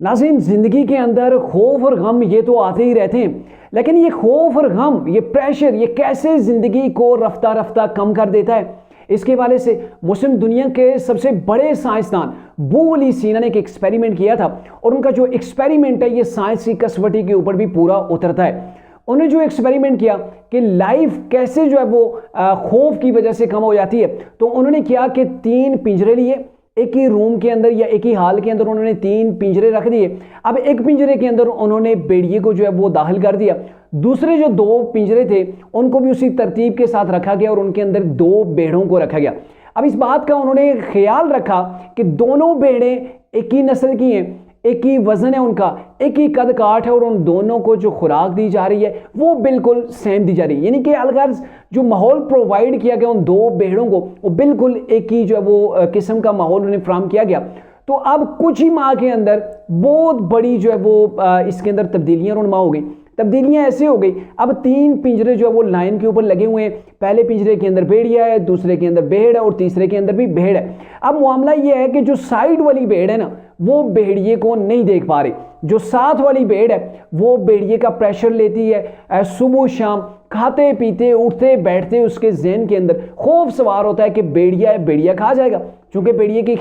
नाज़रीन, ज़िंदगी के अंदर खौफ और गम ये तो आते ही रहते हैं, लेकिन ये खौफ और गम, ये प्रेशर, ये कैसे ज़िंदगी को रफ्ता रफ्ता कम कर देता है। इसके हवाले से मुस्लिम दुनिया के सबसे बड़े साइंसदान बू अली सीना ने एक एक्सपेरिमेंट किया था और उनका जो एक्सपेरिमेंट है ये साइंस की कसवटी के ऊपर भी पूरा उतरता है। उन्होंने जो एक्सपेरिमेंट किया कि लाइफ कैसे जो है वो खौफ की वजह से कम हो जाती है, तो उन्होंने किया कि 3 पिंजरे लिए, एक ही रूम के अंदर या एक ही हाल के अंदर उन्होंने 3 पिंजरे रख दिए। अब एक पिंजरे के अंदर उन्होंने भेड़िए को जो है वो दाखिल कर दिया, दूसरे जो 2 पिंजरे थे उनको भी उसी तरतीब के साथ रखा गया और उनके अंदर 2 भेड़ों को रखा गया। अब इस बात का उन्होंने ख्याल रखा कि दोनों भेड़ें एक ही नस्ल की हैं, एक ही वजन है उनका, एक ही कद काठ है और उन दोनों को जो खुराक दी जा रही है वो बिल्कुल सेम दी जा रही है। यानी कि अलगर्ज जो माहौल प्रोवाइड किया गया उन 2 भेड़ों को वो बिल्कुल एक ही जो है वो किस्म का माहौल उन्हें फ्राहम किया गया। तो अब कुछ ही माह के अंदर बहुत बड़ी जो है वो इसके अंदर तब्दीलियां रुनमा हो गई। तब्दीलियां ऐसे हो गई, अब 3 पिंजरे जो है वो लाइन के ऊपर लगे हुए हैं। पहले पिंजरे के अंदर भेड़िया है, दूसरे के अंदर भेड़ है और तीसरे के अंदर भी भेड़ है। अब मामला ये है कि जो साइड वाली भेड़ है ना वो भेड़िए को नहीं देख पा रही, जो साथ वाली भेड़ है वो भेड़िए का प्रेशर लेती है। सुबह शाम खाते पीते उठते बैठते उसके ज़हन के अंदर खौफ सवार होता है कि भेड़िया है, भेड़िया खा जाएगा। क्योंकि भेड़िए की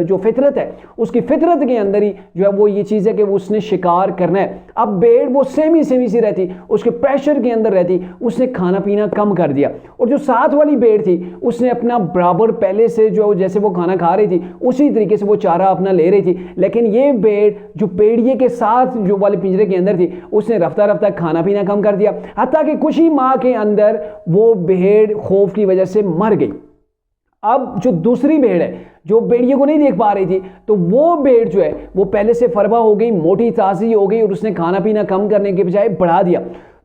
जो फितरत है उसकी फितरत के अंदर ही जो है वो ये चीज़ है कि वो उसने शिकार करना है। अब भेड़ वो सेमी सी रहती, उसके प्रेशर के अंदर रहती, उसने खाना पीना कम कर दिया। और जो साथ वाली भेड़ थी उसने अपना बराबर पहले से जो जैसे वो खाना खा रही थी उसी तरीके से वो चारा अपना ले रही थी। लेकिन ये भेड़ जो भेड़िए के साथ जो वाले पिंजरे के अंदर थी उसने रफ्ता रफ्ता खाना पीना कम कर दिया, हत्ता कि कुछ ही माह के अंदर वो भेड़ खौफ की वजह से मर गई। अब जो दूसरी भेड़ है जो भेड़िए को नहीं देख पा रही थी, तो वो भेड़ जो है वो पहले से फरबा हो गई, मोटी ताज़ी हो गई और उसने खाना पीना कम करने के बजाय बढ़ा दिया।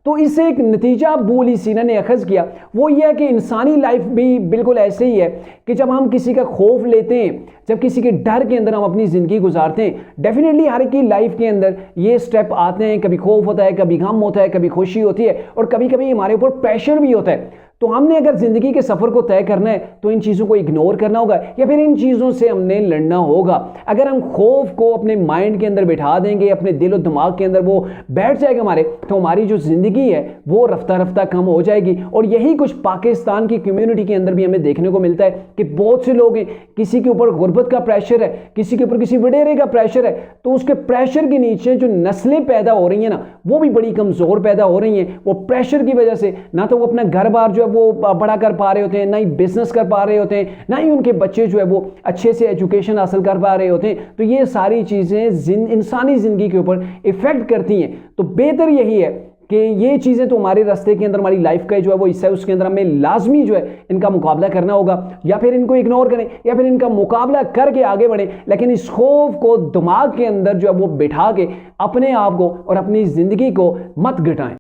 तो इससे एक नतीजा बू अली सीना ने अखज़ किया, वो ये है कि इंसानी लाइफ भी बिल्कुल ऐसे ही है कि जब हम किसी का खौफ लेते हैं, जब किसी के डर के अंदर हम अपनी ज़िंदगी गुजारते हैं, डेफिनेटली हर एक की लाइफ के अंदर ये स्टेप आते हैं। कभी खौफ होता है, कभी गम होता है, कभी खुशी होती है और कभी कभी हमारे ऊपर प्रेशर भी होता है। तो हमने अगर ज़िंदगी के सफ़र को तय करना है तो इन चीज़ों को इग्नोर करना होगा या फिर इन चीज़ों से हमने लड़ना होगा। अगर हम खौफ को अपने माइंड के अंदर बिठा देंगे, अपने दिल और दिमाग के अंदर वो बैठ जाएगा हमारे, तो हमारी जो ज़िंदगी है वो रफ्ता रफ्ता कम हो जाएगी। और यही कुछ पाकिस्तान की कम्युनिटी के अंदर भी हमें देखने को मिलता है कि बहुत से लोग हैं, किसी के ऊपर गुर्बत का प्रेशर है, किसी के ऊपर किसी वडेरे का प्रेशर है, तो उसके प्रेशर के नीचे जो नस्लें पैदा हो रही हैं ना वो भी बड़ी कमज़ोर पैदा हो रही हैं। वो प्रेशर की वजह से ना तो वो अपना घर बार जो है वो बड़ा कर पा रहे होते हैं, ना ही बिजनेस कर पा रहे होते हैं, ना ही उनके बच्चे जो है वो अच्छे से एजुकेशन हासिल कर पा रहे होते हैं। तो ये सारी चीज़ें इंसानी ज़िंदगी के ऊपर इफ़ेक्ट करती हैं। तो बेहतर यही है कि ये चीज़ें तो हमारे रास्ते के अंदर, हमारी लाइफ का जो है वो हिस्सा है, उसके अंदर हमें लाजमी जो है इनका मुकाबला करना होगा। या फिर इनको इग्नोर करें या फिर इनका मुकाबला करके आगे बढ़ें, लेकिन इस खौफ को दिमाग के अंदर जो है वो बिठा के अपने आप को और अपनी ज़िंदगी को मत घटाएं।